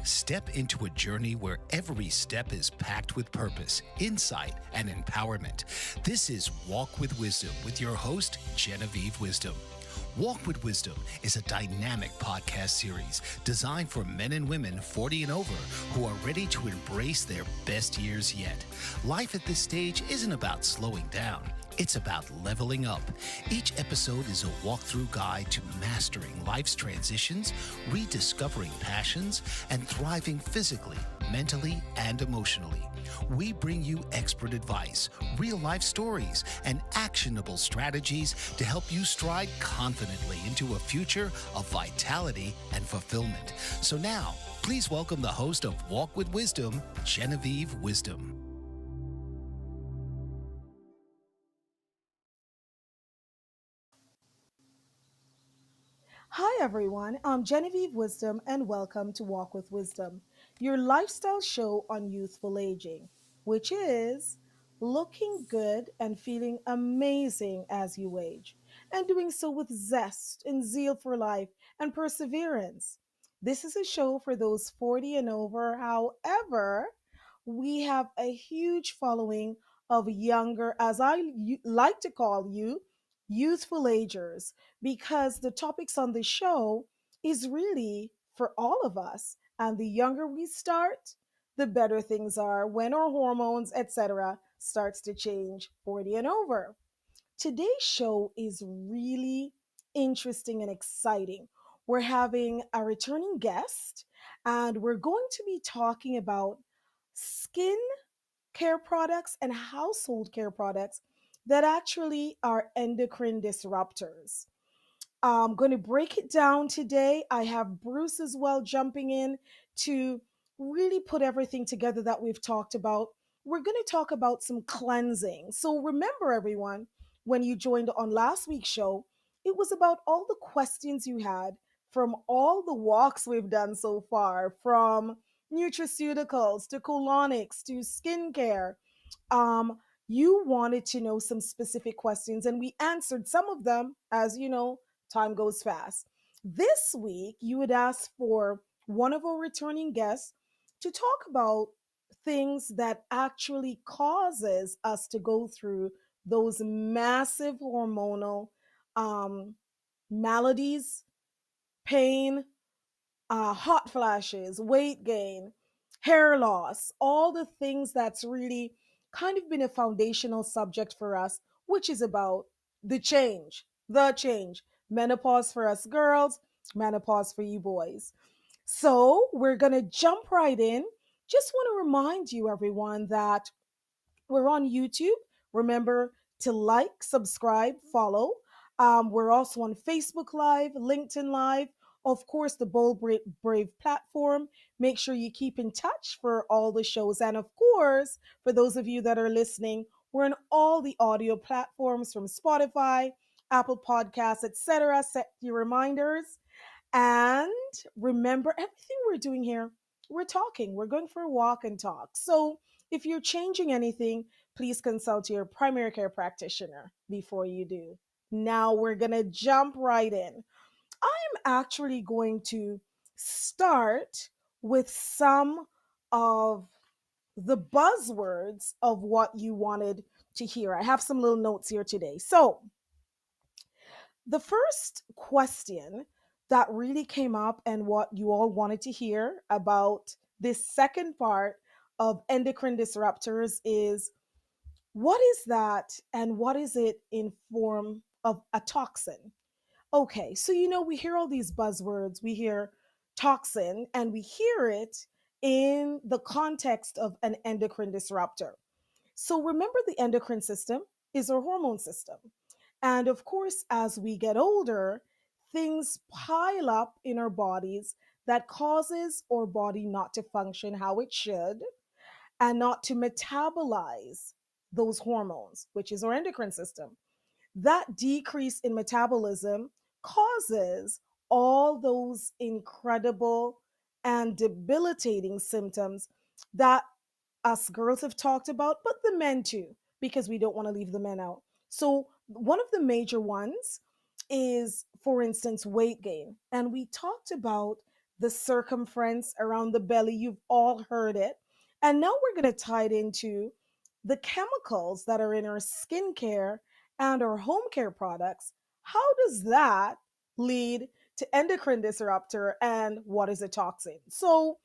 Step into a journey where every step is packed with purpose, insight, and empowerment. This is Walk with Wisdom with your host, Genevieve Wisdom. Walk with Wisdom is a dynamic podcast series designed for men and women 40 and over who are ready to embrace their best years yet. Life at this stage isn't about slowing down. It's about leveling up. Each episode is a walkthrough guide to mastering life's transitions, rediscovering passions, and thriving physically, mentally, and emotionally. We bring you expert advice, real life stories, and actionable strategies to help you stride confidently into a future of vitality and fulfillment. So now, please welcome the host of Walk with Wisdom, Genevieve Wisdom. Hi, everyone. I'm Genevieve Wisdom, and welcome to Walk with Wisdom, your lifestyle show on youthful aging, which is looking good and feeling amazing as you age, and doing so with zest and zeal for life and perseverance. This is a show for those 40 and over. However, we have a huge following of younger, as like to call you, youthful agers because the topics on the show is really for all of us. And the younger we start, the better things are when our hormones, etc., starts to change 40 and over. Today's show is really interesting and exciting. We're having a returning guest, and we're going to be talking about skin care products and household care products that actually are endocrine disruptors. I'm going to break it down today. I have Bruce as well jumping in to really put everything together that we've talked about. We're going to talk about some cleansing. So, remember, everyone, when you joined on last week's show, it was about all the questions you had from all the walks we've done so far, from nutraceuticals to colonics to skincare. um, you wanted to know some specific questions, and we answered some of them. As you know, time goes fast. This week, you would ask for one of our returning guests to talk about things that actually causes us to go through those massive hormonal um, maladies, pain, hot flashes, weight gain, hair loss, all the things that's really kind of been a foundational subject for us, which is about the change, menopause for us girls, menopause for you boys. So we're going to jump right in. Just want to remind you, everyone, that we're on YouTube. Remember to like, subscribe, follow. We're also on Facebook Live, LinkedIn Live, of course, the Brave platform. Make sure you keep in touch for all the shows. And of course, for those of you that are listening, we're on all the audio platforms from Spotify, Apple Podcasts, etc. Set your reminders. And remember, everything we're doing here, we're talking, we're going for a walk and talk. So if you're changing anything, please consult your primary care practitioner before you do. Now we're going to jump right in. I'm actually going to start with some of the buzzwords of what you wanted to hear. I have some little notes here today. So, the first question that really came up and what you all wanted to hear about this second part of endocrine disruptors is what is that and what is it in form of a toxin? Okay, so we hear all these buzzwords, we hear toxin, and we hear it in the context of an endocrine disruptor. So remember, the endocrine system is our hormone system. And of course, as we get older, things pile up in our bodies that causes our body not to function how it should and not to metabolize those hormones, which is our endocrine system. That decrease in metabolism causes all those incredible and debilitating symptoms that us girls have talked about, but the men too, because we don't want to leave the men out. So, one of the major ones is, for instance, weight gain. And we talked about the circumference around the belly. You've all heard it. And now we're going to tie it into the chemicals that are in our skincare and our home care products. How does that lead to endocrine disruptor and what is a toxin? So,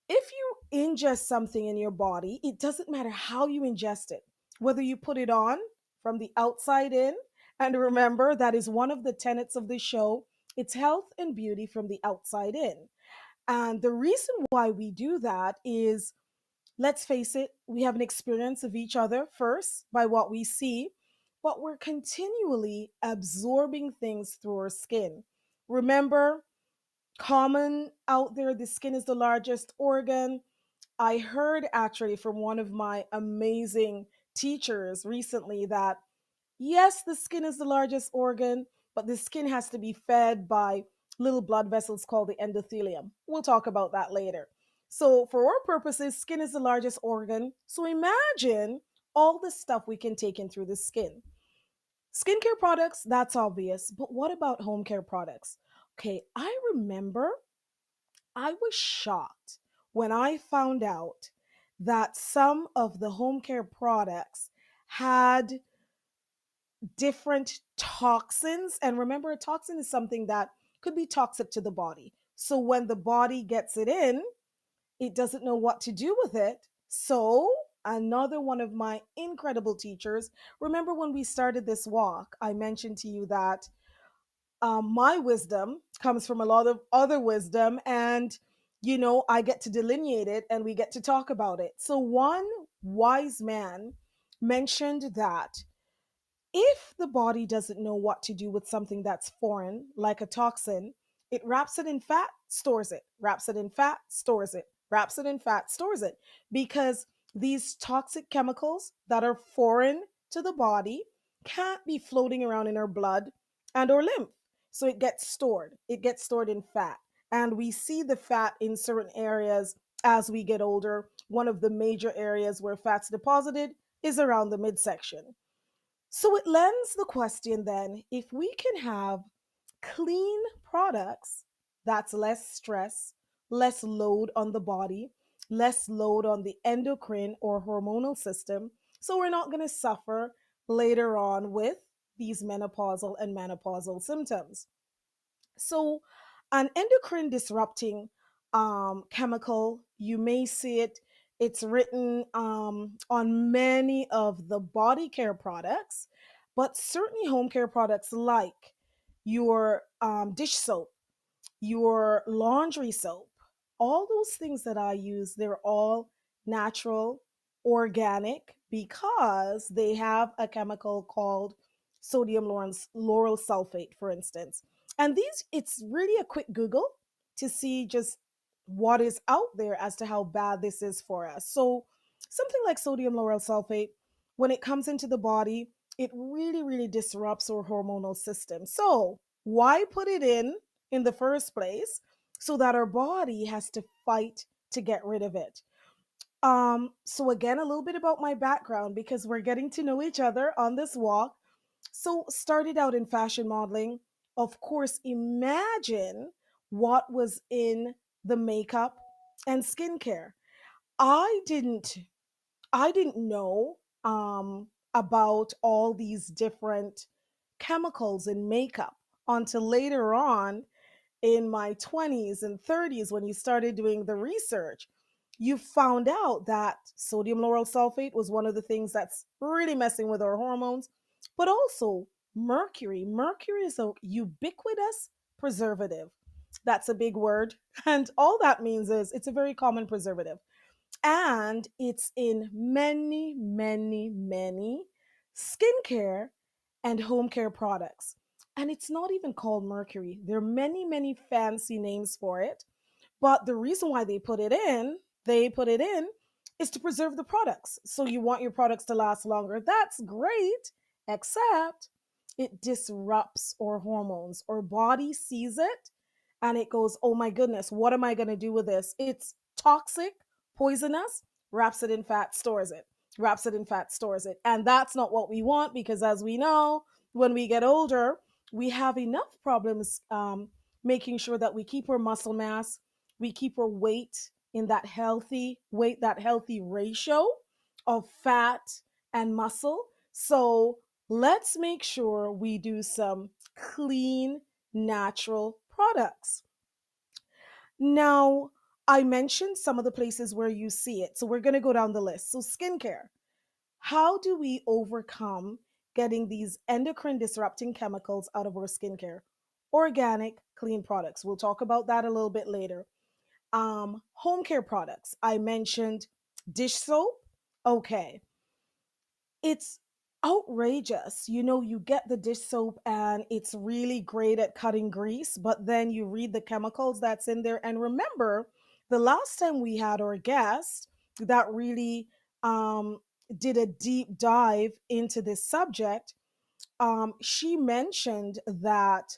if you ingest something in your body, it doesn't matter how you ingest it, whether you put it on from the outside in, and remember, that is one of the tenets of the show. It's health and beauty from the outside in. And the reason why we do that is, let's face it, we have an experience of each other first by what we see, but we're continually absorbing things through our skin. Remember, common out there, the skin is the largest organ. I heard actually from one of my amazing teachers recently that yes, the skin is the largest organ, but the skin has to be fed by little blood vessels called the endothelium. We'll talk about that later. So, for our purposes, skin is the largest organ. So, imagine all the stuff we can take in through the skin. Skincare products, that's obvious, but what about home care products? Okay, I remember I was shocked when I found out that some of the home care products had different toxins. And remember, a toxin is something that could be toxic to the body. So when the body gets it in, it doesn't know what to do with it. So, another one of my incredible teachers, remember when we started this walk, I mentioned to you that my wisdom comes from a lot of other wisdom, and I get to delineate it and we get to talk about it. So one wise man mentioned that if the body doesn't know what to do with something that's foreign, like a toxin, it wraps it in fat, stores it, wraps it in fat, stores it, wraps it in fat, stores it. Because these toxic chemicals that are foreign to the body can't be floating around in our blood and or lymph. So it gets stored. It gets stored in fat. And we see the fat in certain areas as we get older. One of the major areas where fat's deposited is around the midsection. So it lends the question then, if we can have clean products, that's less stress, less load on the body, less load on the endocrine or hormonal system. So we're not going to suffer later on with these menopausal and menopausal symptoms. So, an endocrine disrupting chemical, you may see it, it's written on many of the body care products, but certainly home care products like your dish soap, your laundry soap, all those things that I use, they're all natural, organic, because they have a chemical called sodium lauryl sulfate, for instance. And these, it's really a quick Google to see just what is out there as to how bad this is for us. So, something like sodium lauryl sulfate, when it comes into the body, it really, really disrupts our hormonal system. So, why put it in the first place? So that our body has to fight to get rid of it. So again, a little bit about my background because we're getting to know each other on this walk. So started out in fashion modeling. Of course, imagine what was in the makeup and skincare. I didn't I didn't know about all these different chemicals in makeup until later on in my 20s and 30s when you started doing the research. You found out that sodium lauryl sulfate was one of the things that's really messing with our hormones, but also mercury. Mercury is a ubiquitous preservative. That's a big word. And all that means is it's a very common preservative. And it's in many, many, many skincare and home care products. And it's not even called mercury. There are many, many fancy names for it. But the reason why they put it in is to preserve the products. So you want your products to last longer. That's great, except it disrupts our hormones. Our body sees it and it goes, oh my goodness, what am I going to do with this? It's toxic, poisonous, wraps it in fat, stores it, wraps it in fat, stores it. And that's not what we want because, as we know, when we get older, we have enough problems making sure that we keep our muscle mass, we keep our weight in that healthy weight, that healthy ratio of fat and muscle. So let's make sure we do some clean, natural products. Now, I mentioned some of the places where you see it. So we're going to go down the list. So, skincare. How do we overcome getting these endocrine disrupting chemicals out of our skincare? Organic, clean products. We'll talk about that a little bit later. Home care products. I mentioned dish soap. Okay, it's outrageous. You know, you get the dish soap and it's really great at cutting grease, but then you read the chemicals that's in there. And remember, the last time we had our guest that really um, did a deep dive into this subject, she mentioned that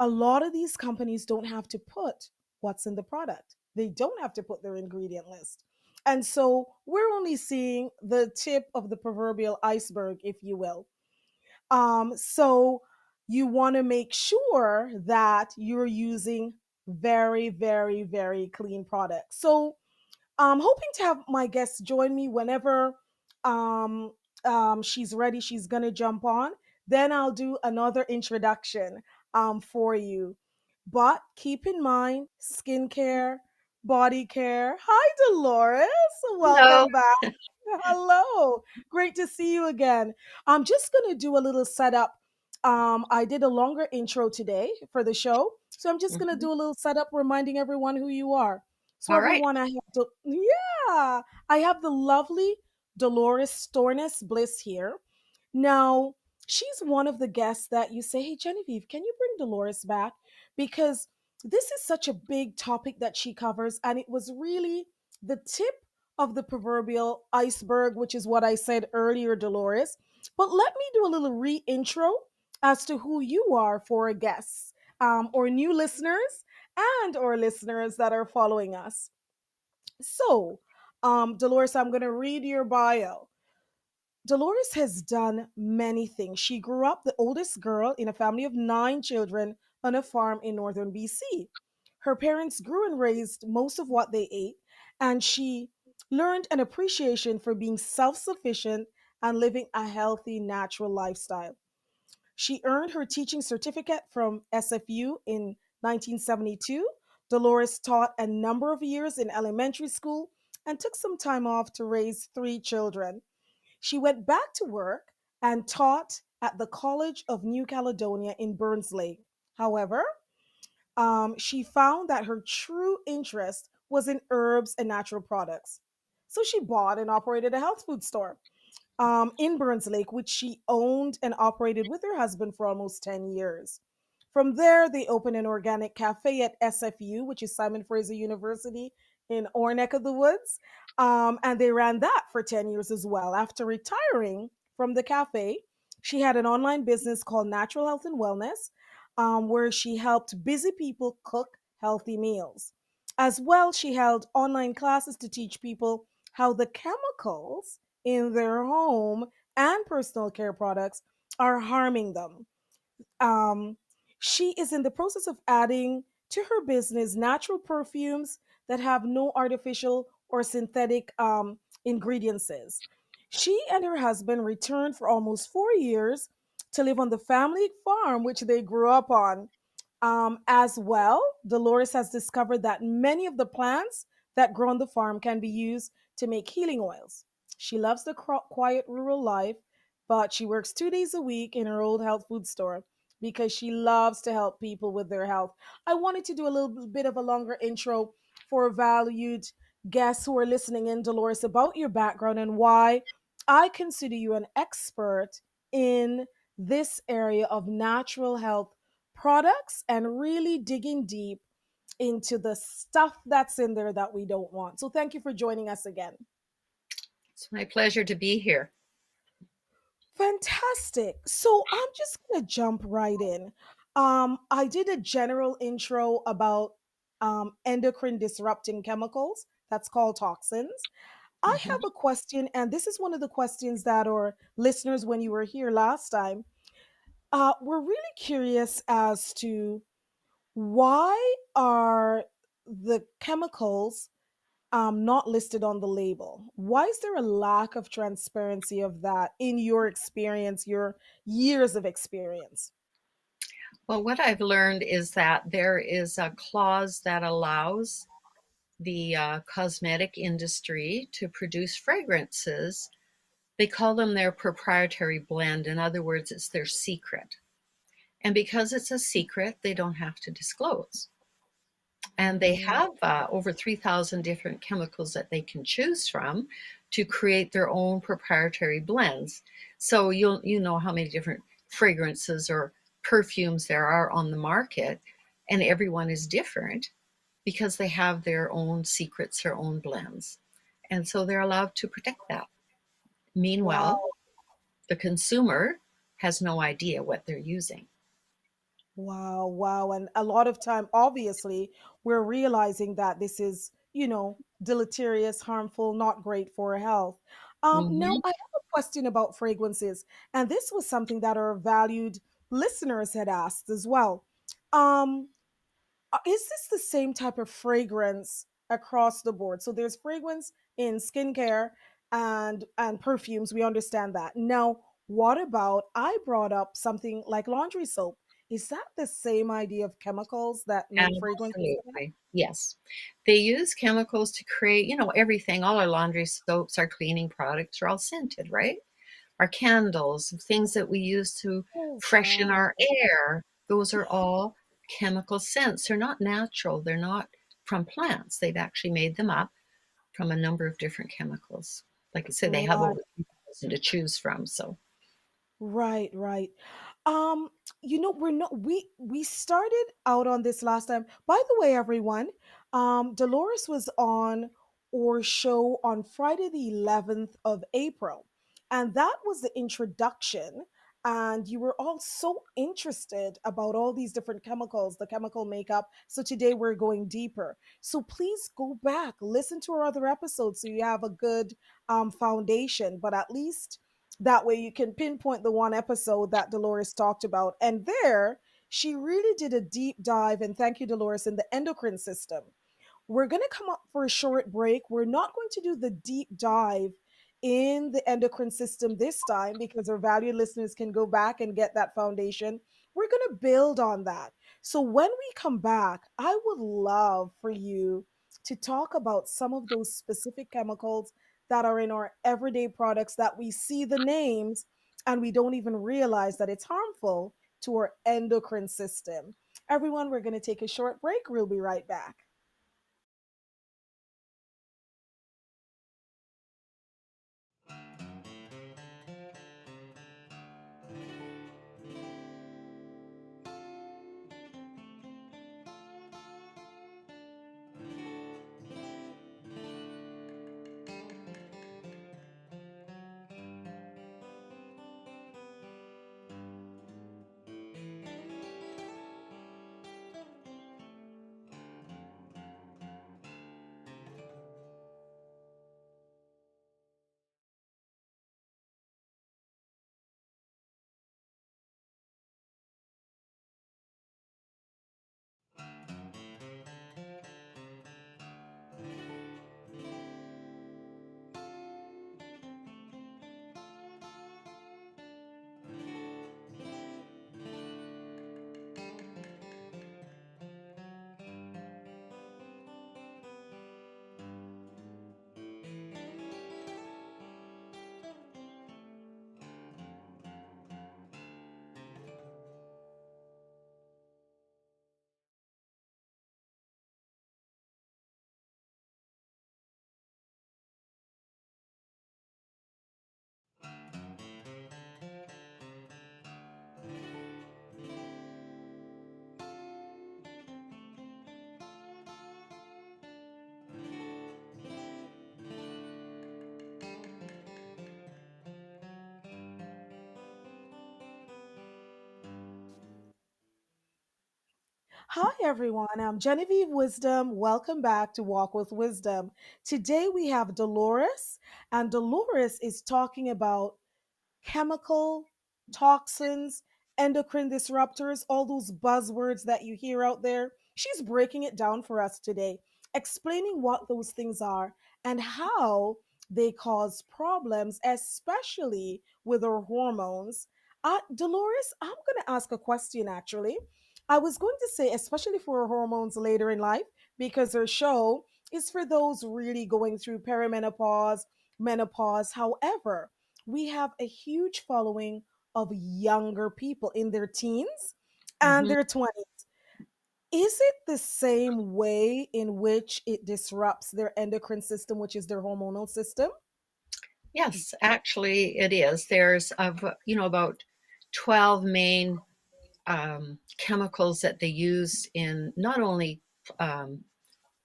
a lot of these companies don't have to put what's in the product. They don't have to put their ingredient list. And so we're only seeing the tip of the proverbial iceberg, if you will. So you want to make sure that you're using very, very, very clean products. So I'm hoping to have my guest join me whenever um, she's ready. She's going to jump on. Then I'll do another introduction for you. But keep in mind skincare, body care. Hi, Dolores. Hello. Welcome back. Hello. Great to see you again. I'm just going to do a little setup. I did a longer intro today for the show. So I'm just going to Mhm. do a little setup reminding everyone who you are. So All right. everyone, I have the lovely Dolores Stornis Bliss here. Now, she's one of the guests that you say, "Hey Genevieve, can you bring Dolores back?" Because this is such a big topic that she covers and it was really the tip of the proverbial iceberg, which is what I said earlier, Dolores. But let me do a little re-intro as to who you are for our guests, or new listeners and or listeners that are following us. So, Dolores, I'm going to read your bio. Dolores has done many things. She grew up the oldest girl in a family of 9 children on a farm in northern BC. Her parents grew and raised most of what they ate, and she learned an appreciation for being self sufficient and living a healthy, natural lifestyle. She earned her teaching certificate from SFU in 1972. Dolores taught a number of years in elementary school and took some time off to raise 3 children. She went back to work and taught at the College of New Caledonia in Burns Lake. However, she found that her true interest was in herbs and natural products. So she bought and operated a health food store in Burns Lake, which she owned and operated with her husband for almost 10 years. From there, they opened an organic cafe at SFU, which is Simon Fraser University in our neck of the woods. And they ran that for 10 years as well. After retiring from the cafe, she had an online business called Natural Health and Wellness, where she helped busy people cook healthy meals. As well, she held online classes to teach people how the chemicals in their home and personal care products are harming them. um, she is in the process of adding to her business natural perfumes that have no artificial or synthetic ingredients. She and her husband returned for almost 4 years to live on the family farm, which they grew up on. As well, Dolores has discovered that many of the plants that grow on the farm can be used to make healing oils. She loves the quiet rural life, but she works 2 days a week in her old health food store because she loves to help people with their health. I wanted to do a little bit of a longer intro for valued guests who are listening in, Dolores, about your background and why I consider you an expert in this area of natural health products and really digging deep into the stuff that's in there that we don't want. So, thank you for joining us again. It's my pleasure to be here. Fantastic. So I'm just gonna jump right in. I did a general intro about endocrine disrupting chemicals. That's called toxins. I have Mhm. a question, and this is one of the questions that our listeners, when you were here last time, were really curious as to Why are the chemicals not listed on the label? Why is there a lack of transparency of that in your experience, your years of experience? Well, what I've learned is that there is a clause that allows the cosmetic industry to produce fragrances. They call them their proprietary blend. In other words, it's their secret. And because it's a secret, they don't have to disclose. And they Mm, have over 3,000 different chemicals that they can choose from to create their own proprietary blends. So you know how many different fragrances or perfumes there are on the market, and everyone is different because they have their own secrets, their own blends. And so they're allowed to protect that. Meanwhile, wow. the consumer has no idea what they're using. Wow, wow. And a lot of time, obviously, we're realizing that this is, deleterious, harmful, not great for our health. Now, Mhm. I have a question about fragrances, and this was something that our valued listeners had asked as well. Um, is this the same type of fragrance across the board? So there's fragrance in skincare and perfumes. We understand that. Now, what about I brought up something like laundry soap? Is that the same idea of chemicals that make fragrances? Absolutely. Yes. They use chemicals to create, everything. All our laundry soaps, our cleaning products are all scented, right? Our candles, things that we use to Oh, freshen wow. our air, those are all chemical scents. They're not natural. They're not from plants. They've actually made them up from a number of different chemicals. Like I said, they have Right. over 3,000 to choose from. So, Right, right. Um, we're not we started out on this last time. By the way, everyone, Dolores was on our show on Friday the 11th of April, and that was the introduction. And you were all so interested about all these different chemicals, the chemical makeup. So today we're going deeper. So please go back, listen to our other episodes so you have a good foundation. But at least that way you can pinpoint the one episode that Dolores talked about. And there, she really did a deep dive, and thank you, Dolores, in the endocrine system. We're going to come up for a short break. We're not going to do the deep dive in the endocrine system this time because our valued listeners can go back and get that foundation. We're going to build on that. So when we come back, I would love for you to talk about some of those specific chemicals that are in our everyday products that we see the names and we don't even realize that it's harmful to our endocrine system. Everyone, we're going to take a short break. We'll be right back. Hi, everyone. I'm Genevieve Wisdom. Welcome back to Walk with Wisdom. Today we have Dolores, and Dolores is talking about chemical toxins endocrine disruptors, all those buzzwords that you hear out there. She's breaking it down for us today, explaining what those things are and how they cause problems, especially with our hormones. Dolores, I'm going to ask a question actually. I was going to say, especially for our hormones later in life, because our show is for those really going through perimenopause, menopause. However, we have a huge following of younger people in their teens and Mhm. their 20s. Is it the same way in which it disrupts their endocrine system, which is their hormonal system? Yes, actually, it is. There's about 12 main chemicals that they use in not only um,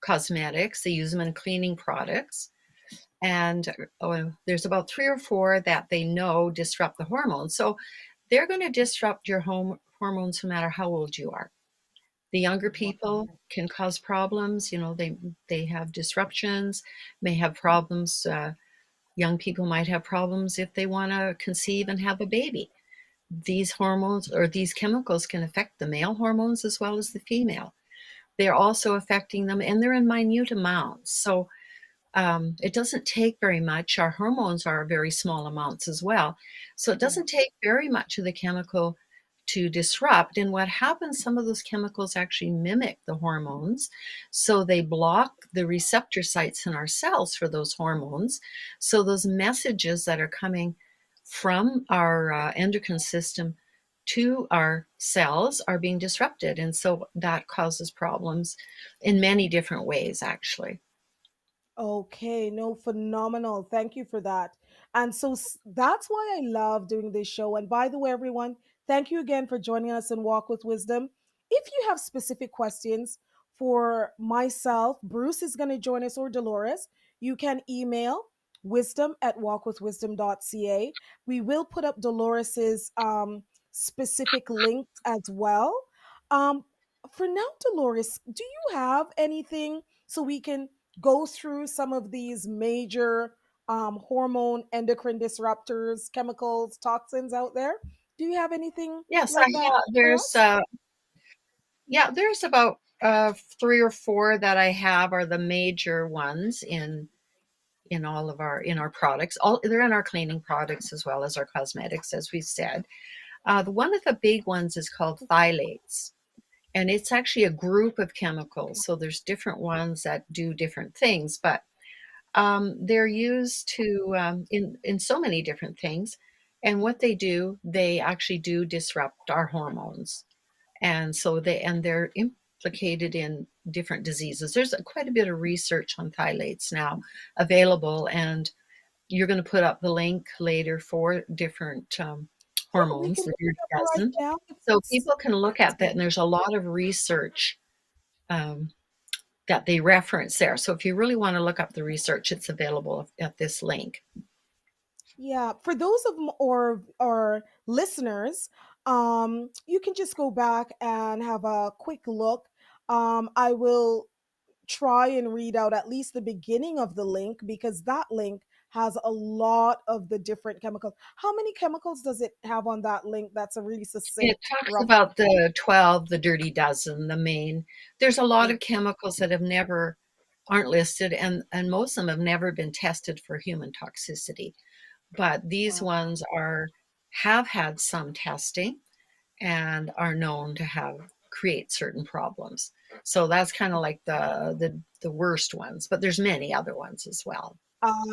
cosmetics, they use them in cleaning products. And there's about three or four that they know disrupt the hormones. So they're going to disrupt your hormones no matter how old you are. The younger people can cause problems. They have disruptions, may have problems. Young people might have problems if they want to conceive and have a baby. These hormones or these chemicals can affect the male hormones as well as the female. They're also affecting them, and they're in minute amounts. So it doesn't take very much. Our hormones are very small amounts as well. So it Yeah. doesn't take very much of the chemical to disrupt. And what happens, some of those chemicals actually mimic the hormones. So they block the receptor sites in our cells for those hormones. So those messages that are coming from our endocrine system to our cells are being disrupted. And so that causes problems in many different ways, actually. Okay, no, phenomenal. Thank you for that. And so that's why I love doing this show. And by the way, everyone, thank you again for joining us in Walk with Wisdom. If you have specific questions for myself, Bruce is going to join us, or Dolores, you can email wisdom@walkwithwisdom.ca. We will put up Dolores's specific links as well. Um, for now, Dolores, do you have anything so we can go through some of these major hormone endocrine disruptors, chemicals, toxins out there? Do you have anything Yes, I like that have. for There's us? there's about three or four that I have are the major ones in all of our products. All they're in our cleaning products as well as our cosmetics, as we said. The one of the big ones is called phthalates, and it's actually a group of chemicals. So there's different ones that do different things, but they're used to in so many different things. And what they do, they actually do disrupt our hormones, and so they're implicated in different diseases. There's quite a bit of research on phthalates now available, and you're going to put up the link later for different Yeah, we hormones, can the look dirty it up right dozen, now. so people can look at that. Fascinating. And there's a lot of research um, that they reference there. So if you really want to look up the research, it's available at this link. Yeah, for those of or listeners, you can just go back and have a quick look. I will try and read out at least the beginning of the link because that link has a lot of the different chemicals. How many chemicals does it have on that link? That's a really It succinct, talks rough. about the 12, the dirty dozen, the main. There's a lot of chemicals that have never aren't listed, and most of them have never been tested for human toxicity. But these Wow. ones have had some testing and are known to have create certain problems. So that's kind of like the worst ones, but there's many other ones as well.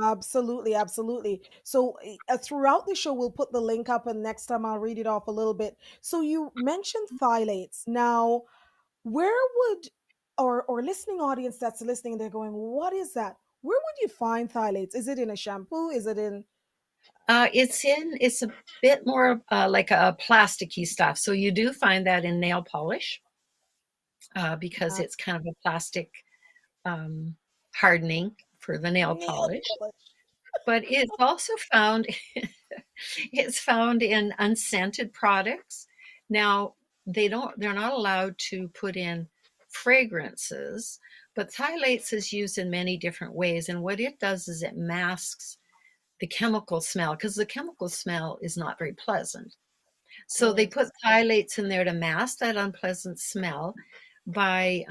Absolutely, absolutely. So throughout the show, we'll put the link up, and next time I'll read it off a little bit. So you mentioned phthalates. Now, where would or listening audience that's listening, they're going, "What is that?" Where would you find phthalates? Is it in a shampoo? Is it in? It's a bit more like a plasticky stuff. So you do find that in nail polish because Uh, it's kind of a plastic um, hardening for the nail nail polish. polish. But it's also found it's found in unscented products. Now, they're not allowed to put in fragrances, but phthalates is used in many different ways. And what it does is it masks the chemical smell because the chemical smell is not very pleasant. So they Right. put phthalates in there to mask that unpleasant smell by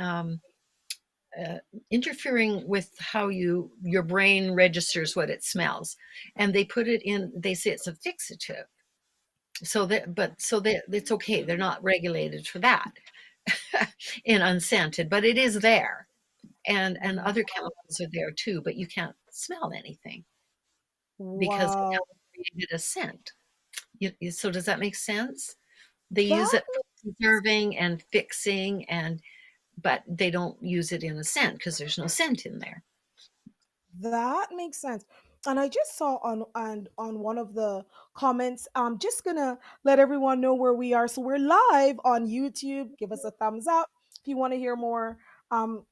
uh, interfering with how your brain registers what it smells, and they put it in. They say it's a fixative, so that it's okay. They're not regulated for that in unscented, but it is there, and other chemicals are there too. But you can't smell anything because they Wow. haven't created a scent. So does that make sense? They use That it for preserving and fixing, and but they don't use it in a scent because there's no scent in there. That makes sense. And I just saw on one of the comments, I'm just gonna let everyone know where we are. So we're live on YouTube. Give us a thumbs up if you want to hear more. Um,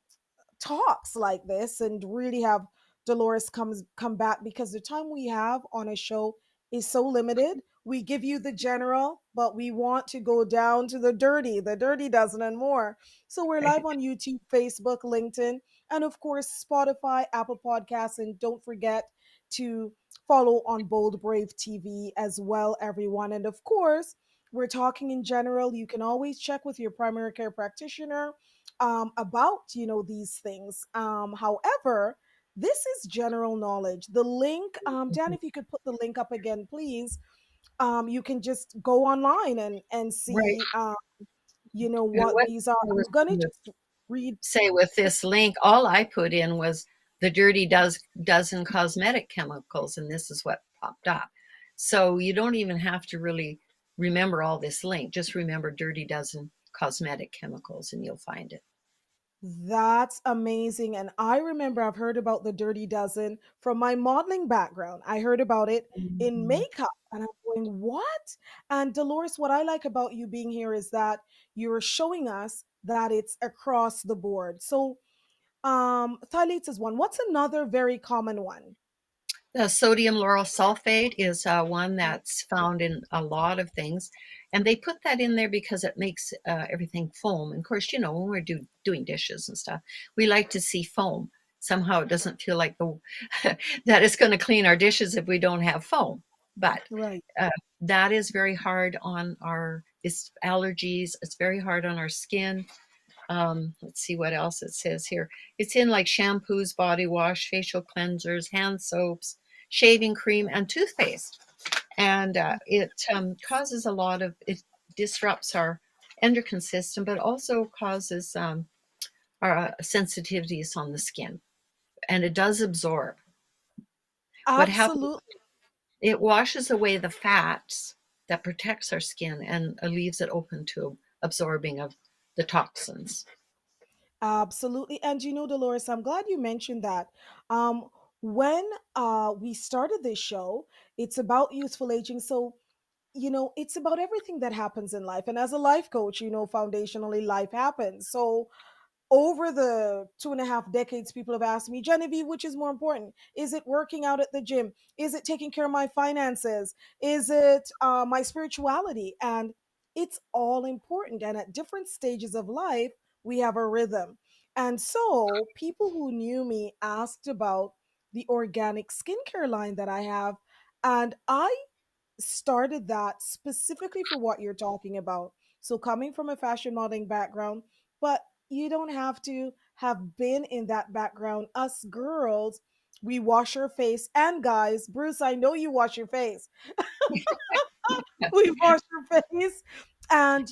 talks like this and really have Dolores come back, because the time we have on a show is so limited. We give you the general, but we want to go down to the dirty dozen and more. So we're live on YouTube, Facebook, LinkedIn, and of course Spotify, Apple Podcasts, and don't forget to follow on Bold Brave TV as well, everyone. And of course, we're talking in general. You can always check with your primary care practitioner about these things. However, this is general knowledge. The link, Dan, if you could put the link up again, please. You can just go online and Right. see And what what these are. I was I'm gonna going to just read. say with this link, all I put in was the dirty dozen cosmetic chemicals, and this is what popped up. So you don't even have to really remember all this link. Just remember dirty dozen cosmetic chemicals, and you'll find it. That's amazing. And I remember I've heard about the Dirty Dozen from my modeling background. I heard about it in Mhm. makeup, and I'm going, what? And Dolores, what I like about you being here is that you're showing us that it's across the board. So, phthalates is one. What's another very common one? The sodium lauryl sulfate is one that's found in a lot of things, and they put that in there because it makes everything foam. And of course, when we're doing dishes and stuff, we like to see foam. Somehow, it doesn't feel like the that it's going to clean our dishes if we don't have foam. But Right. uh, that is very hard on our it's allergies. It's very hard on our skin. Let's see what else it says here. It's in like shampoos, body wash, facial cleansers, hand soaps, shaving cream, and toothpaste. And it causes a lot of, it disrupts our endocrine system, but also causes our sensitivities on the skin. And it does absorb. What happens, Absolutely. it washes away the fats that protects our skin and leaves it open to absorbing of the toxins. Absolutely. And Dolores, I'm glad you mentioned that. Um, when we started this show, it's about youthful aging. So it's about everything that happens in life. And as a life coach, foundationally, life happens. So over the 2.5 decades, people have asked me, Genevieve, which is more important? Is it working out at the gym? Is it taking care of my finances? Is it my spirituality? And it's all important. And at different stages of life, we have a rhythm. And so people who knew me asked about the organic skincare line that I have. And I started that specifically for what you're talking about. So, coming from a fashion modeling background, but you don't have to have been in that background. Us girls, we wash our face. And guys, Bruce, I know you wash your face. We wash your face. And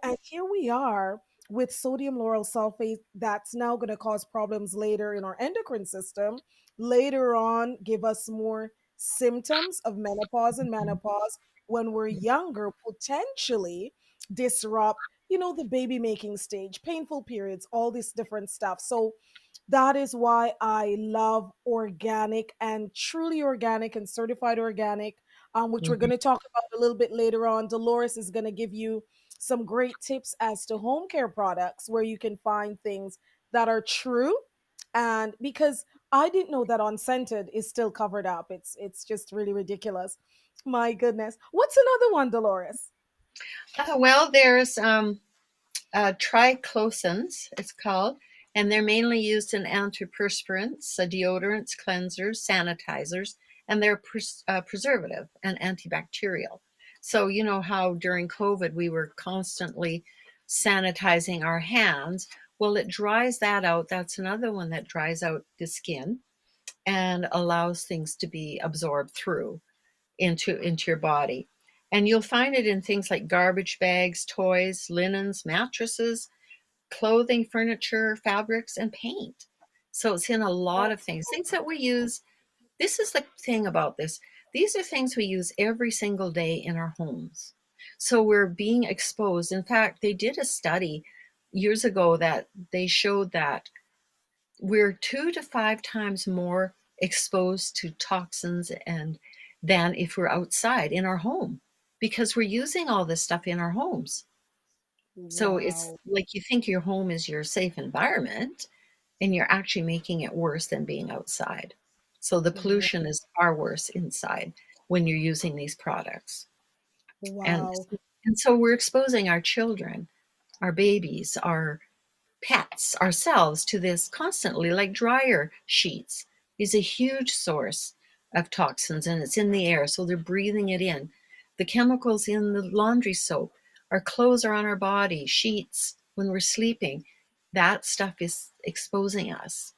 and here we are with sodium lauryl sulfate that's now going to cause problems later in our endocrine system, later on give us more symptoms of menopause and menopause when we're younger, potentially disrupt the baby making stage, painful periods, all this different stuff. So that is why I love organic and truly organic and certified organic, which we're going Mhm. to talk about a little bit later on. Dolores is going to give you some great tips as to home care products where you can find things that are true. And because I didn't know that unscented is still covered up. It's just really ridiculous. My goodness. What's another one, Dolores? Well, there's triclosans, it's called, and they're mainly used in antiperspirants, deodorants, cleansers, sanitizers, and they're preservative and antibacterial. So, you know how during COVID we were constantly sanitizing our hands? Well, it dries that out. That's another one that dries out the skin and allows things to be absorbed through into your body. And you'll find it in things like garbage bags, toys, linens, mattresses, clothing, furniture, fabrics, and paint. So it's in a lot of things that we use. This is the thing about this. These are things we use every single day in our homes. So we're being exposed. In fact, they did a study years ago that they showed that we're 2 to 5 times more exposed to toxins and than if we're outside in our home because we're using all this stuff in our homes. So it's Wow. like you think your home is your safe environment, and you're actually making it worse than being outside. So the pollution is far worse inside when you're using these products. And Wow. and so we're exposing our children, our babies, our pets, ourselves to this constantly, like dryer sheets is a huge source of toxins and it's in the air. So they're breathing it in. The chemicals in the laundry soap, our clothes are on our body, sheets, when we're sleeping, that stuff is exposing us.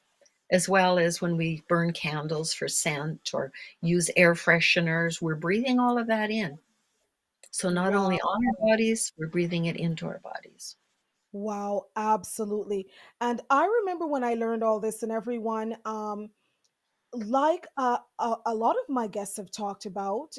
As well as when we burn candles for scent or use air fresheners, we're breathing all of that in. So not Wow. only on our bodies, we're breathing it into our bodies. Wow, absolutely. And I remember when I learned all this, and everyone, like a lot of my guests have talked about,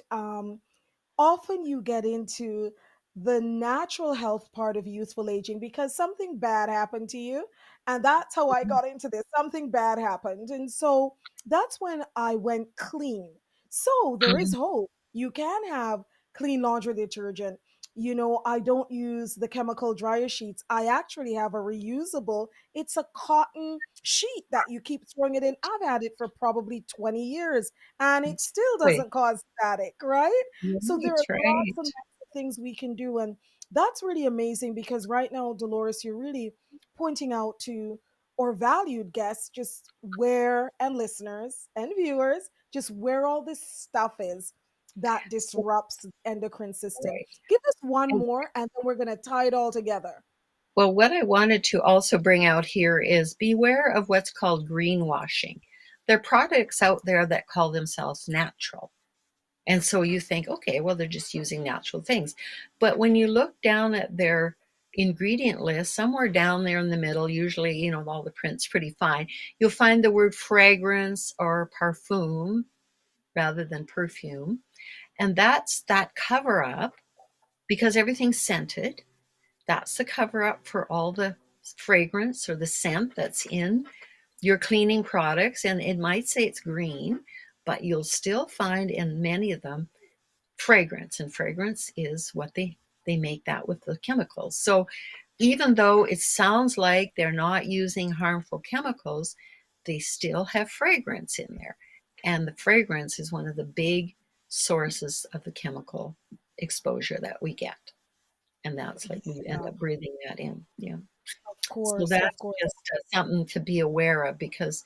often you get into the natural health part of youthful aging because something bad happened to you. And that's how I got into this. Something bad happened. And so that's when I went clean. So there is Mhm. hope. You can have clean laundry detergent. You know, I don't use the chemical dryer sheets. I actually have a reusable, it's a cotton sheet that you keep throwing it in. I've had it for probably 20 years and it still Exactly. doesn't cause static, right? So there are Right, lots and right. lots of things we can do. And that's really amazing because right now, Dolores, you're really pointing out to or valued guests just where, and listeners and viewers, just where all this stuff is that disrupts the endocrine system. Right. Give us one And more and then we're going to tie it all together. well, what I wanted to also bring out here is beware of what's called greenwashing. There are products out there that call themselves natural. And so you think, okay, well, they're just using natural things. But when you look down at their ingredient list, somewhere down there in the middle, usually, you know, all the print's pretty fine, you'll find the word fragrance or parfum rather than perfume. And that's that cover up because everything's scented. That's the cover up for all the fragrance or the scent that's in your cleaning products. And it might say it's green, but you'll still find in many of them fragrance. And fragrance is what they make that with the chemicals. So even though it sounds like they're not using harmful chemicals, they still have fragrance in there. And the fragrance is one of the big sources of the chemical exposure that we get. And that's like we end Yeah, up breathing that in. Yeah. of So course, of that's course. just something to be aware of because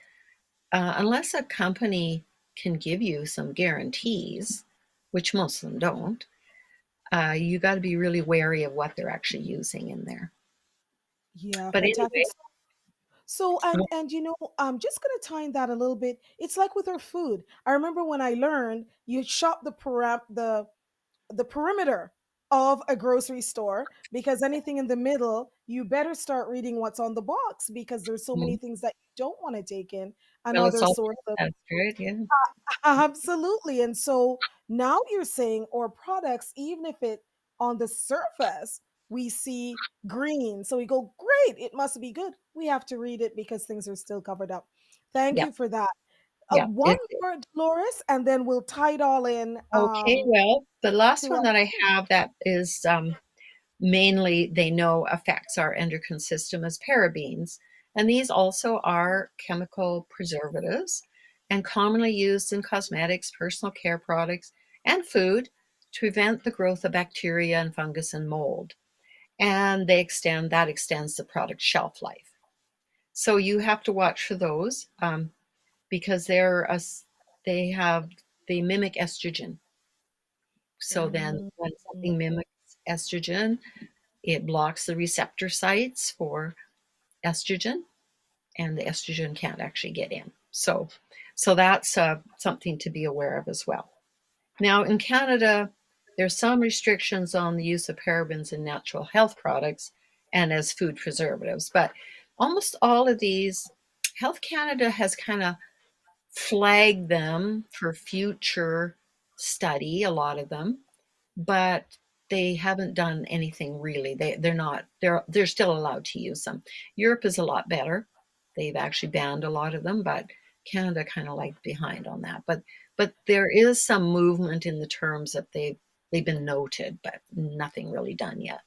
unless a company can give you some guarantees, which most of them don't, you got to be really wary of what they're actually using in there. Yeah, But fantastic. anyway, So and you know, I'm just gonna tie in that a little bit. It's like with our food. I remember when I learned you shop the perimeter of a grocery store because anything in the middle, you better start reading what's on the box because there's so many mhm, things that you don't want to take in. well, it's Another all source of that's right. Yeah. absolutely. And so now you're saying, or products, even if it on the surface we see green, so we go, great, it must be good. We have to read it because things are still covered up. Thank Yeah. you for that. Yeah. One more, Dolores, and then we'll tie it all in Okay. Well, the last to one that I have that is mainly they know affects our endocrine system as parabens. And these also are chemical preservatives and commonly used in cosmetics, personal care products, and food to prevent the growth of bacteria and fungus and mold. And that extends the product shelf life. So you have to watch for those because they mimic estrogen. So then Mm. when something mimics estrogen, it blocks the receptor sites for estrogen, and the estrogen can't actually get in. So that's something to be aware of as well. Now, in Canada, there's some restrictions on the use of parabens in natural health products and as food preservatives, but almost all of these, Health Canada has kind of flagged them for future study, a lot of them, but they haven't done anything really. They're not they're still allowed to use them. Europe is a lot better. They've actually banned a lot of them, but Canada kind of lagged behind on that. But there is some movement in the terms that they've been noted, but nothing really done yet.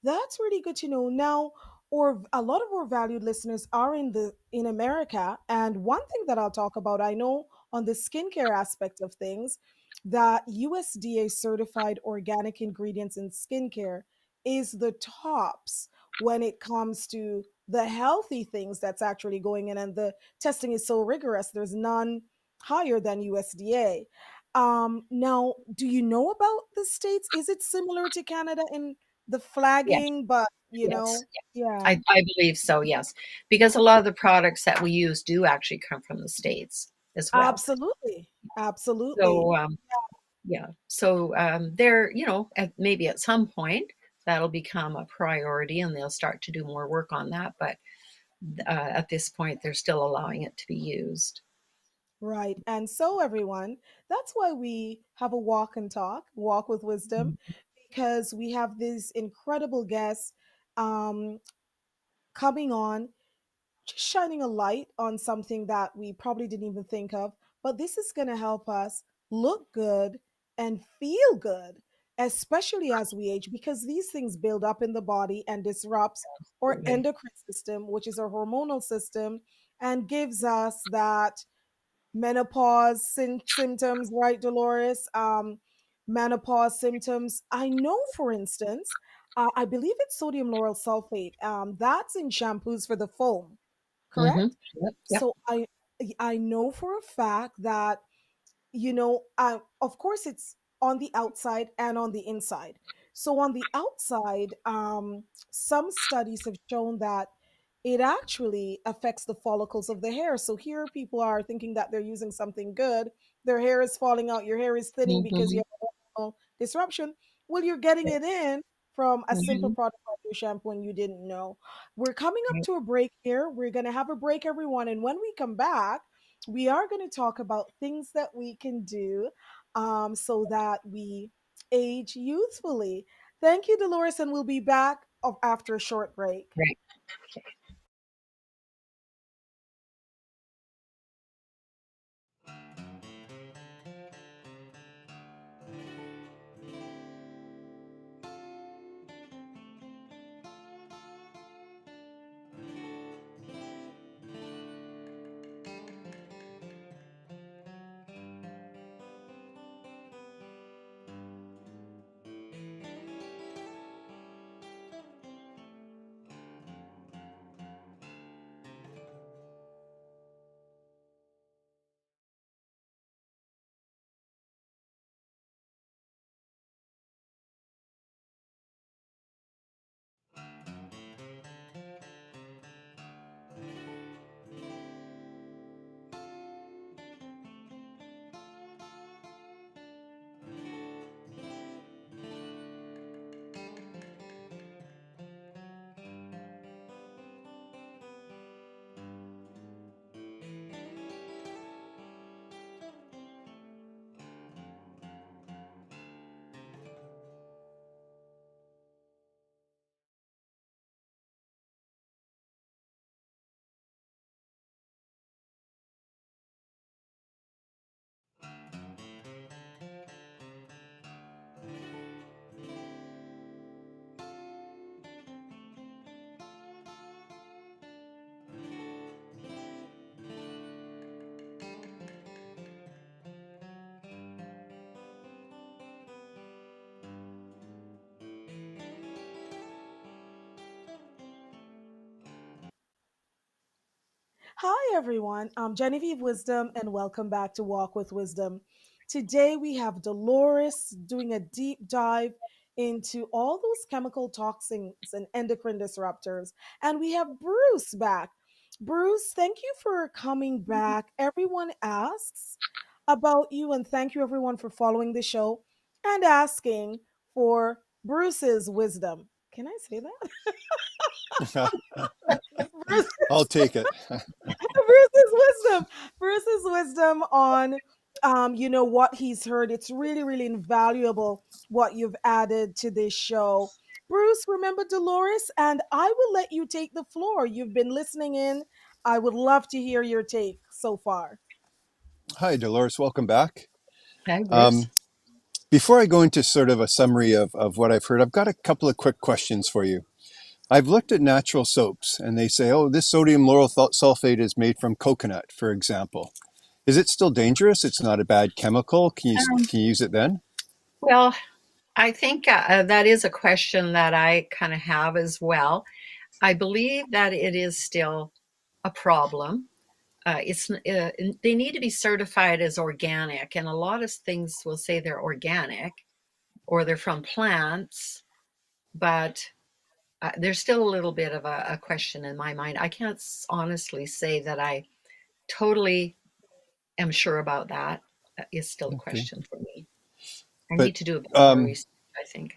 That's really good to know. Now, or a lot of our valued listeners are in America, and one thing that I'll talk about, I know on the skincare aspect of things, that USDA certified organic ingredients in skincare is the tops when it comes to the healthy things that's actually going in, and the testing is so rigorous. There's none higher than USDA. Now, do you know about the states? Is it similar to Canada in the Yes, flagging, but yes. yeah, I believe so, yes. Because a lot of the products that we use do actually come from the States as well. absolutely, absolutely. So yeah. So there, maybe at some point that'll become a priority and they'll start to do more work on that. But at this point, they're still allowing it to be used. Right. And so, everyone, that's why we have a walk and talk, walk with wisdom, Mhm. because we have these incredible guests um, coming on, just shining a light on something that we probably didn't even think of. But this is going to help us look good and feel good, especially as we age, because these things build up in the body and disrupts our Absolutely. endocrine system, which is our hormonal system, and gives us that menopause symptoms, right, Dolores? Menopause symptoms. I know, for instance, I believe it's sodium lauryl sulfate. That's in shampoos for the foam, correct? Yep. Yep. So I know for a fact that of course it's on the outside and on the inside. So on the outside, some studies have shown that it actually affects the follicles of the hair. So here people are thinking that they're using something good, their hair is falling out, your hair is thinning because you Hmm. have hormonal disruption. Well, you're getting Right. it in from a simple Hmm. product like your shampoo and you didn't know. We're coming up Right. to a break here. We're going to have a break, everyone, and when we come back, we are going to talk about things that we can do so that we age youthfully. Thank you, Dolores, and we'll be back after a short break. Right. Hi, everyone. I'm Genevieve Wisdom, and welcome back to Walk with Wisdom. Today we have Dolores doing a deep dive into all those chemical toxins and endocrine disruptors. And we have Bruce back. Bruce, thank you for coming back. Everyone asks about you, and thank you everyone for following the show and asking for Bruce's wisdom. Can I say that? Bruce, I'll take it. Bruce's wisdom. Bruce's wisdom on what he's heard. It's really, really invaluable what you've added to this show. Bruce, remember Dolores, and I will let you take the floor. You've been listening in. I would love to hear your take so far. Hi, Dolores. Welcome back. Hi, Bruce. Um, Before I go into sort of a summary of what I've heard, I've got a couple of quick questions for you. I've looked at natural soaps and they say, oh, this sodium lauryl sulfate is made from coconut, for example. Is it still dangerous? It's not a bad chemical. Um, Can you use it then? well, I think that is a question that I kind of have as well. I believe that it is still a problem. They need to be certified as organic, and a lot of things will say they're organic or they're from plants, but there's still a little bit of a question in my mind. I can't honestly say that I totally am sure about that. Is still a Okay. question for me. I But need to do a bit more um, research, I think.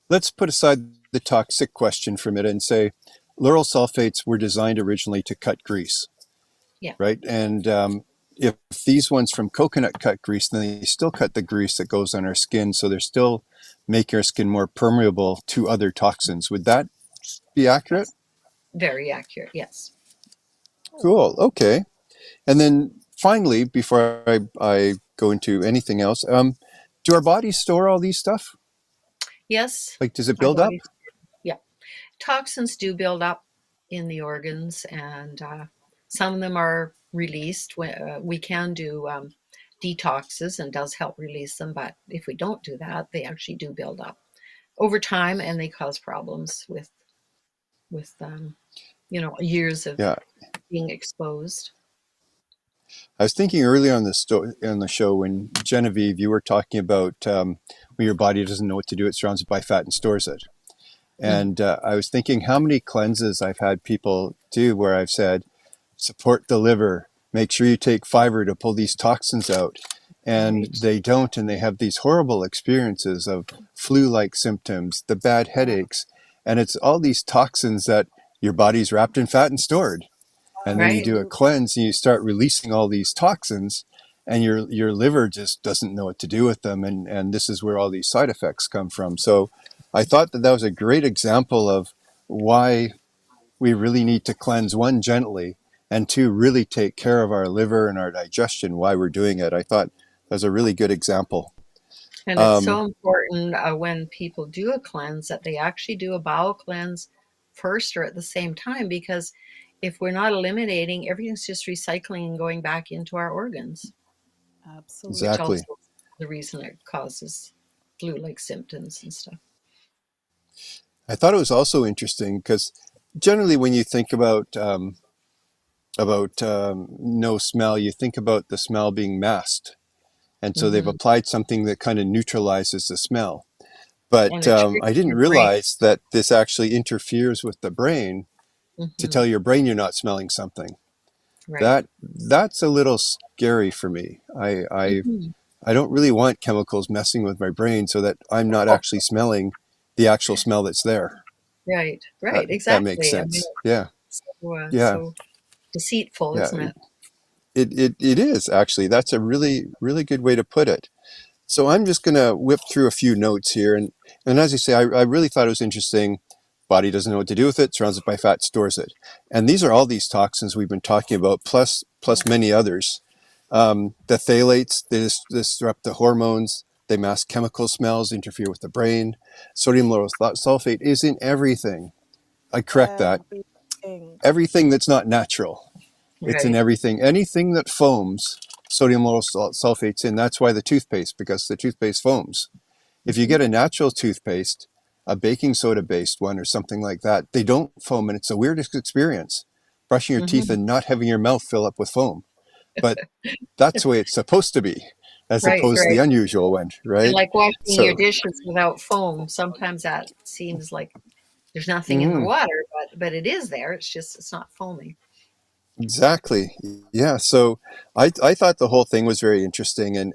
let's put aside the toxic question for a minute and say lauryl sulfates were designed originally to cut grease, Yeah, right? And if these ones from coconut cut grease, then they still cut the grease that goes on our skin. So they're still making our skin more permeable to other toxins. Would that be accurate? that's very accurate. Yes. Cool. Okay. And then finally, before I go into anything else, do our bodies store all these stuff? Yes, Like, does it our build up? bodies. Yeah, toxins do build up in the organs, and some of them are released. We can do detoxes, and does help release them. But if we don't do that, they actually do build up over time, and they cause problems with years of Yeah. being exposed. I was thinking earlier on the show when Genevieve, you were talking about when your body doesn't know what to do, it surrounds it by fat and stores it. Mm, And I was thinking how many cleanses I've had people do where I've said, support the liver, make sure you take fiber to pull these toxins out. And right, they don't, and they have these horrible experiences of flu-like symptoms, the bad Yeah, headaches, and it's all these toxins that your body's wrapped in fat and stored. And then you right, do a absolutely. cleanse and you start releasing all these toxins, and your liver just doesn't know what to do with them, and this is where all these side effects come from. So I thought that was a great example of why we really need to cleanse, one, gently, and two, really take care of our liver and our digestion while we're doing it. I thought that was a really good example. and it's Um, so important when people do a cleanse that they actually do a bowel cleanse first or at the same time, because if we're not eliminating, everything's just recycling and going back into our organs, which Absolutely. also exactly. is the reason it causes flu-like symptoms and stuff. I thought it was also interesting because generally when you think about no smell, you think about the smell being masked. And so they've Hmm. applied something that kind of neutralizes the smell. And But it tricks I didn't your brain. realize that this actually interferes with the brain to Hmm. tell your brain you're not smelling something. Right. That's a little scary for me. Hmm. I don't really want chemicals messing with my brain so that I'm not Oh, actually smelling the actual smell that's there. right, right, That makes exactly. I mean, sense. Yeah, it's yeah, so deceitful, yeah. isn't it? It is actually. That's a really, really good way to put it. So I'm just going to whip through a few notes here. And as you say, I really thought it was interesting. Body doesn't know what to do with it, surrounds it by fat, stores it. And these are all these toxins we've been talking about, plus many others. The phthalates, they disrupt the hormones, they mask chemical smells, interfere with the brain. Sodium lauryl sulfate is in everything. I correct that. Everything. Everything that's not natural. It's in Right. everything. Anything that foams, sodium lauryl sulfate's in. That's why the toothpaste, because the toothpaste foams. If you Hmm. get a natural toothpaste, a baking soda based one or something like that, they don't foam, and it's the weirdest experience. Brushing your teeth Hmm. and not having your mouth fill up with foam. But that's the way it's supposed to be, as Right, opposed to the right. unusual one, And right? like washing your So, dishes without foam, sometimes that seems like there's nothing in the mhm, water, but it is there. It's just it's not foaming. exactly. Yeah. So I thought the whole thing was very interesting, and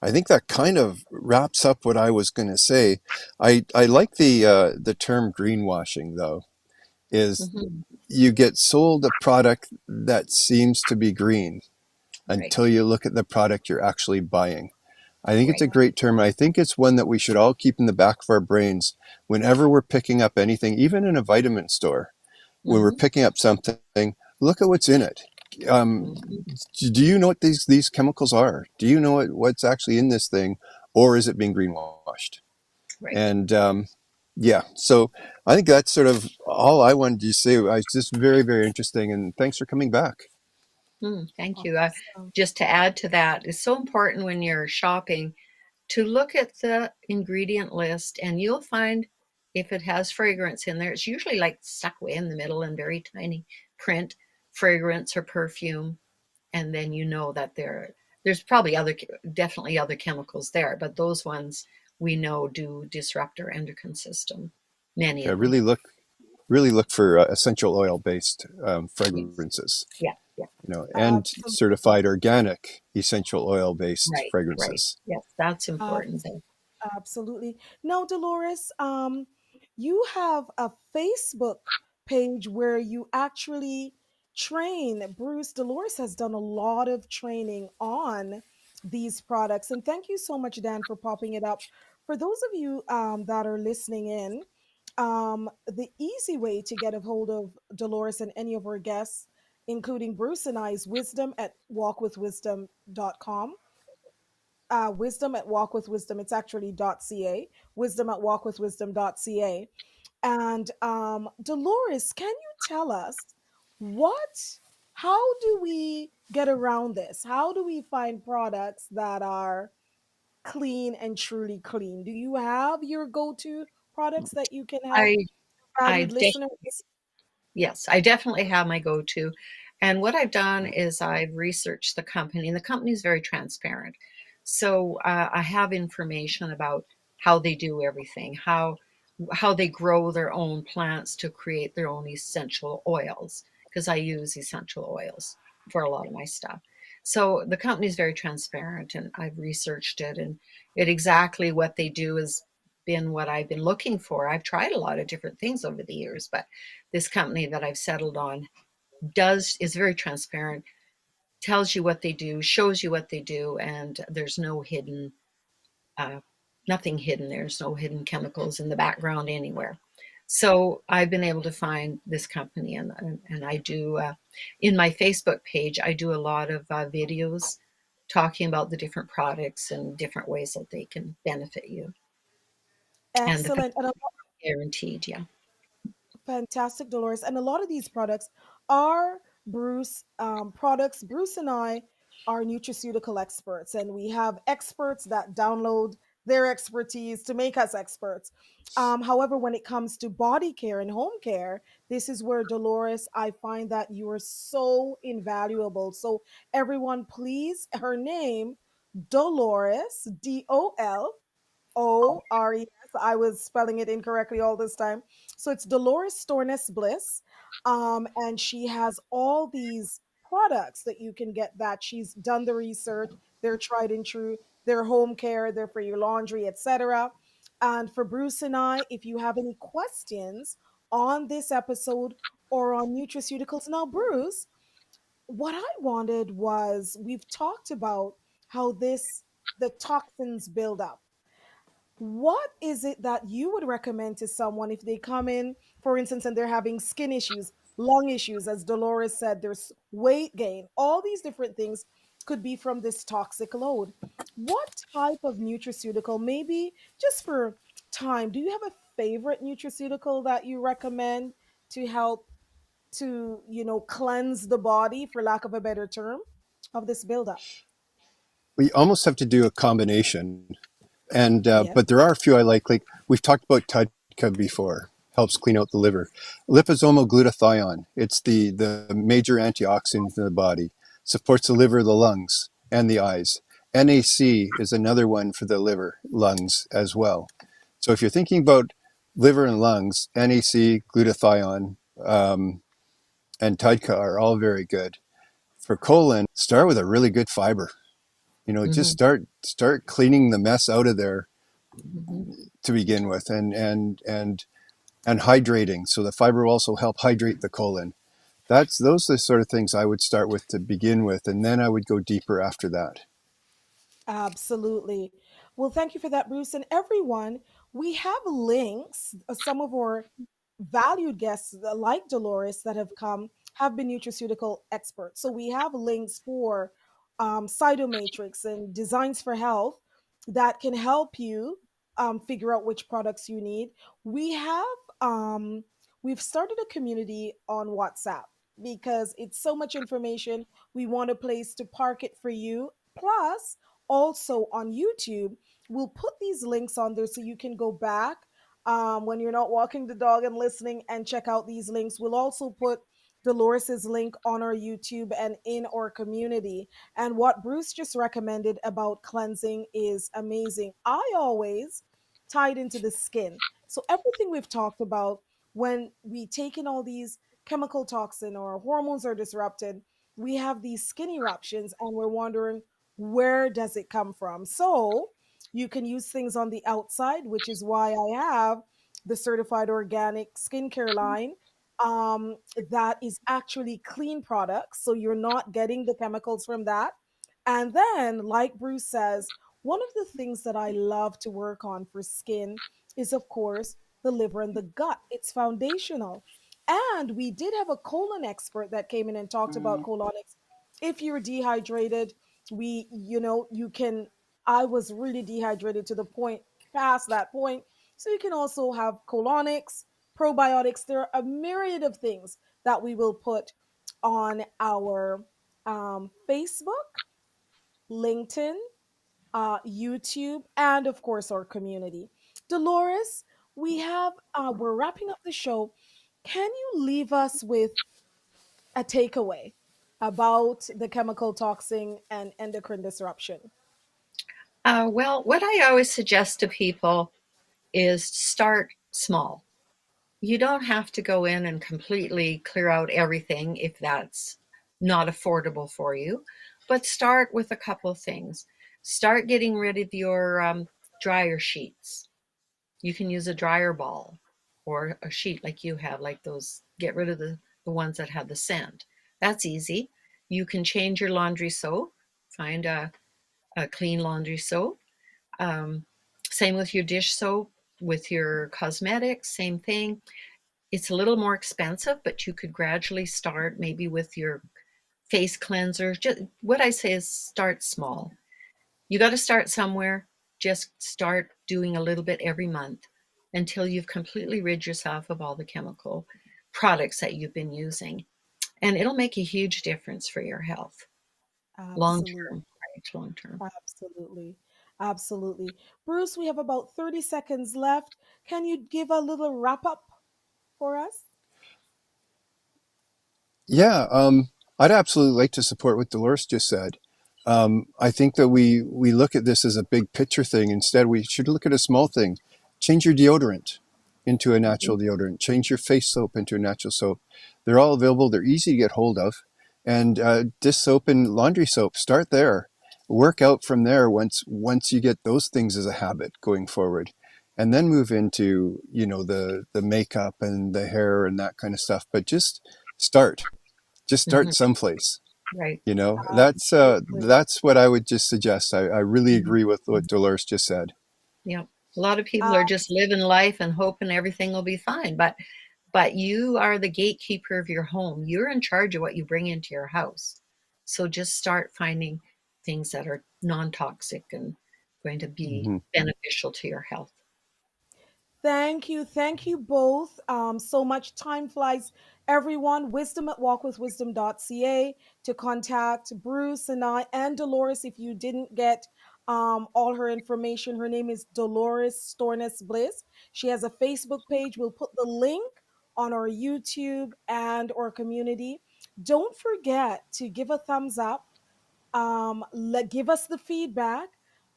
I think that kind of wraps up what I was going to say. I like the term greenwashing though. Is Hmm. you get sold a product that seems to be green Right, until you look at the product you're actually buying. I think it's right. a great term. I think it's one that we should all keep in the back of our brains whenever we're picking up anything, even in a vitamin store. When we're Hmm. picking up something, look at what's in it. Um, Hmm. do you know what these chemicals are? Do you know what's actually in this thing, or is it being greenwashed? Right. And yeah, so I think that's sort of all I wanted to say. It's just very, very interesting, and thanks for coming back. Thank you. Awesome. Just to add to that, it's so important when you're shopping to look at the ingredient list, and you'll find if it has fragrance in there, it's usually like stuck way in the middle in very tiny print, fragrance or perfume, and then you know that there's probably definitely other chemicals there, but those ones we know do disrupt our endocrine system, many Yeah, of them. really look for essential oil based Yes. fragrances, Yeah, yeah. and Absolutely. certified organic essential oil based Right, right. fragrances. Yes, that's important Abs- there. Absolutely. Now, Dolores, you have a Facebook page where you actually train. Bruce, Dolores has done a lot of training on these products. And thank you so much, Dan, for popping it up. For those of you that are listening in, the easy way to get a hold of Dolores and any of our guests, including Bruce and I, is wisdom at walkwithwisdom.com. Wisdom at walkwithwisdom. It's actually .ca. Wisdom at walkwithwisdom.ca. And Dolores, can you tell us what? How do we get around this? How do we find products that are clean and truly clean? Do you have your go-to products that you can help I I valued listeners? Yes, I definitely have my go-to. And what I've done is I've researched the company, and the company is very transparent. So I have information about how they do everything, how they grow their own plants to create their own essential oils, because I use essential oils for a lot of my stuff. So the company is very transparent, and I've researched it, and it exactly what they do has been what I've been looking for. I've tried a lot of different things over the years, but this company that I've settled on does is very transparent, tells you what they do, shows you what they do, and there's no hidden, uh, nothing hidden. There's no hidden chemicals in the background anywhere. So I've been able to find this company, and I do in my Facebook page. I do a lot of videos talking about the different products and different ways that they can benefit you, and the Excellent. And guaranteed. Yeah. fantastic, Dolores. And a lot of these products are Bruce products. Bruce and I are nutraceutical experts, and we have experts that download their expertise to make us experts. However, when it comes to body care and home care, this is where Dolores, I find that you are so invaluable. So, everyone, please, her name, Dolores, Dores. I was spelling it incorrectly all this time. So it's Dolores Storness Bliss. And she has all these products that you can get that she's done the research. They're tried and true. They're home care, they're for your laundry, etc. And for Bruce and I, if you have any questions on this episode or on nutraceuticals. Now, Bruce, what I wanted was we've talked about how the toxins build up. What is it that you would recommend to someone if they come in, for instance, and they're having skin issues, lung issues, as Dolores said, there's weight gain, all these different things could be from this toxic load. What type of nutraceutical, maybe just for time, do you have a favorite nutraceutical that you recommend to help to, cleanse the body, for lack of a better term, of this buildup? We almost have to do a combination, and Yeah. but there are a few I like. Like we've talked about TUDCA before, helps clean out the liver. Liposomal glutathione, it's the major antioxidant in the body. supports the liver, the lungs, and the eyes. NAC is another one for the liver, lungs as well. So if you're thinking about liver and lungs, NAC, glutathione, and TIDCA are all very good. For colon, start with a really good fiber. Just Hmm. start cleaning the mess out of there Hmm. to begin with, and hydrating. So the fiber will also help hydrate the colon. Those are the sort of things I would start with to begin with, and then I would go deeper after that. Absolutely. Well, thank you for that, Bruce. And everyone, we have links. Some of our valued guests, like Dolores, that have been nutraceutical experts. So we have links for Cytomatrix and Designs for Health that can help you figure out which products you need. We have we've started a community on WhatsApp because it's so much information. We want a place to park it for you. Plus, also on YouTube, we'll put these links on there so you can go back when you're not walking the dog and listening and check out these links. We'll also put Dolores's link on our YouTube and in our community. And what Bruce just recommended about cleansing is amazing. I always tied into the skin. So everything we've talked about, when we take in all these chemical toxin or hormones are disrupted, we have these skin eruptions and we're wondering, where does it come from? So you can use things on the outside, which is why I have the certified organic skincare line that is actually clean products. So you're not getting the chemicals from that. And then, like Bruce says, one of the things that I love to work on for skin is, of course, the liver and the gut. It's foundational. And we did have a colon expert that came in and talked about colonics. If you're dehydrated, you can. I was really dehydrated to the point, past that point. So you can also have colonics, probiotics. There are a myriad of things that we will put on our Facebook, LinkedIn, YouTube, and of course our community. Dolores, we're wrapping up the show. Can you leave us with a takeaway about the chemical toxin and endocrine disruption? Well, what I always suggest to people is start small. You don't have to go in and completely clear out everything if that's not affordable for you, but start with a couple of things. Start getting rid of your dryer sheets. You can use a dryer ball or a sheet like you have, like those, get rid of the ones that have the scent. That's easy. You can change your laundry soap, find a clean laundry soap. Um, Same with your dish soap, with your cosmetics, same thing. It's a little more expensive, but you could gradually start maybe with your face cleanser. Just what I say is start small. You got to start somewhere. Just start doing a little bit every month until you've completely rid yourself of all the chemical products that you've been using. And it'll make a huge difference for your health long Absolutely. term, right? Long term. Absolutely. Absolutely. Bruce, we have about 30 seconds left. Can you give a little wrap up for us? Yeah, I'd absolutely like to support what Dolores just said. I think that we look at this as a big picture thing. Instead, we should look at a small thing. Change your deodorant into a Mhm. natural deodorant. Change your face soap into a natural soap. They're all available. They're easy to get hold of. And dish soap and laundry soap. Start there. Work out from there once you get those things as a habit going forward, and then move into the makeup and the hair and that kind of stuff. But start just start Mhm. someplace. Right. Absolutely. That's what I would just suggest. I really Mhm. agree with what Dolores just said. Yep. A lot of people are Uh, just living life and hoping everything will be fine, but you are the gatekeeper of your home. You're in charge of what you bring into your house. So just start finding things that are non-toxic and going to be Hmm. beneficial to your health. Thank you. Thank you both so much. Time flies, everyone. Wisdom at walkwithwisdom.ca to contact Bruce and I and Dolores if you didn't get all her information. Her name is Dolores Stornes Bliss. She has a Facebook page. We'll put the link on our YouTube and our community. Don't forget to give a thumbs up, give us the feedback,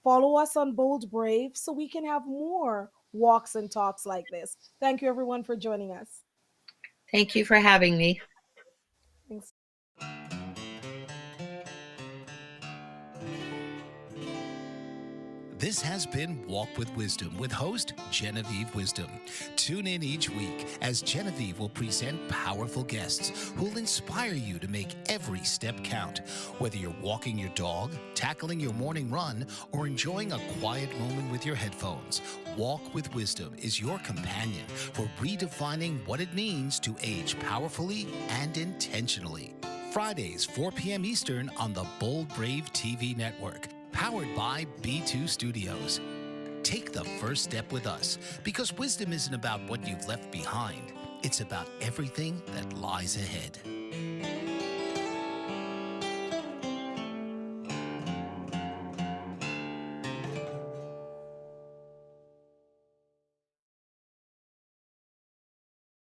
follow us on Bold Brave so we can have more walks and talks like this. Thank you, everyone, for joining us. Thank you for having me. Thanks. This has been Walk with Wisdom with host Genevieve Wisdom. Tune in each week as Genevieve will present powerful guests who'll inspire you to make every step count. Whether you're walking your dog, tackling your morning run, or enjoying a quiet moment with your headphones, Walk with Wisdom is your companion for redefining what it means to age powerfully and intentionally. Fridays, 4 p.m. Eastern on the Bold Brave TV network. Powered by B2 Studios. Take the first step with us because wisdom isn't about what you've left behind. It's about everything that lies ahead.